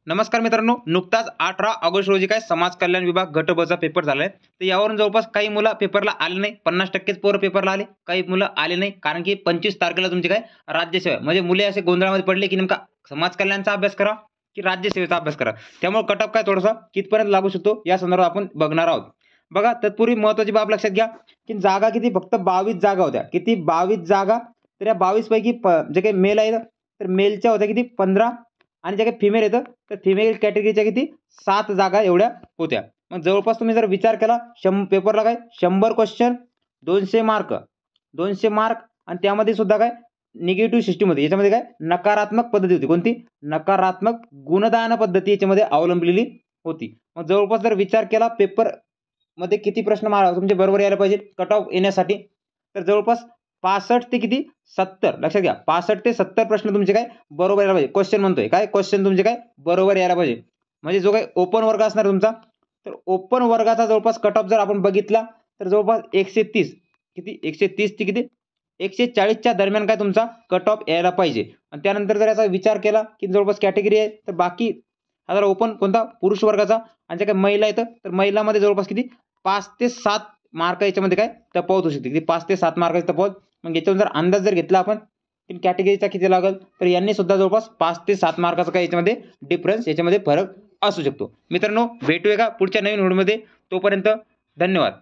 नमस्कार मित्रांनो, नुकताच 18 ऑगस्ट रोजी काय समाज कल्याण विभाग गट ब चा पेपर झालाय. तर यावरून जवळपास काही मुलं पेपरला आले नाही, 50%च पोरं पेपरला आले, काही मुलं आले नाही. कारण की 25 तारखेला तुमची काय राज्यसेवा म्हणजे मुले असे गोंधळामध्ये पडले की नेमका समाज कल्याणचा अभ्यास करा की राज्यसेवेचा अभ्यास करा. त्यामुळे कट ऑफ काय थोडासा कितपर्यंत लागू शकतो या संदर्भात आपण बघणार आहोत. बघा, तत्पूर्वी महत्त्वाची बाब लक्षात घ्या की जागा किती, फक्त 22 जागा होत्या. किती? 22 जागा. तर या 22 पैकी जे काही मेल आहेत तर मेलच्या होत्या किती? 15 आणि जे काही फिमेल येतं तर फिमेल कॅटेगरीच्या किती? 7 जागा एवढ्या होत्या. मग जवळपास तुम्ही जर विचार केला पेपरला काय 100 क्वेश्चन 200 मार्क 200 मार्क आणि त्यामध्ये सुद्धा काय निगेटिव्ह सिस्टम होती. याच्यामध्ये काय नकारात्मक पद्धती होती. कोणती? नकारात्मक गुणदान पद्धती याच्यामध्ये अवलंबलेली होती. मग जवळपास जर विचार केला पेपर मध्ये किती प्रश्न तुमचे बरोबर यायला पाहिजे कट ऑफ येण्यासाठी, तर जवळपास 65 ते किती 70 लक्षात घ्या. 65 ते 70 प्रश्न तुमचे काय बरोबर यायला पाहिजे. क्वेश्चन म्हणतोय काय क्वेश्चन तुमचे काय बरोबर यायला पाहिजे. म्हणजे जो काही ओपन वर्ग असणार तुमचा, तर ओपन वर्गाचा जवळपास कट ऑफ जर आपण बघितला तर जवळपास 130 किती 130 ते किती 140च्या दरम्यान काय तुमचा कट ऑफ यायला पाहिजे. आणि त्यानंतर जर याचा विचार केला की जवळपास कॅटेगरी आहे तर बाकी हा जर ओपन कोणता पुरुष वर्गाचा आणि जे काही महिला येतं तर महिलामध्ये जवळपास किती 5 ते 7 मार्क याच्यामध्ये काय तफावत होऊ शकते. किती 5 ते 7 मार्काची तफावत. मग याच्यावर जर अंदाज जर घेतला आपण की कॅटेगरीचा किती लागेल तर यांनी सुद्धा जवळपास 5 ते 7 मार्काचा काय याच्यामध्ये डिफरन्स याच्यामध्ये फरक असू शकतो. मित्रांनो, भेटूया का पुढच्या नवीन व्हिडिओमध्ये. तोपर्यंत धन्यवाद.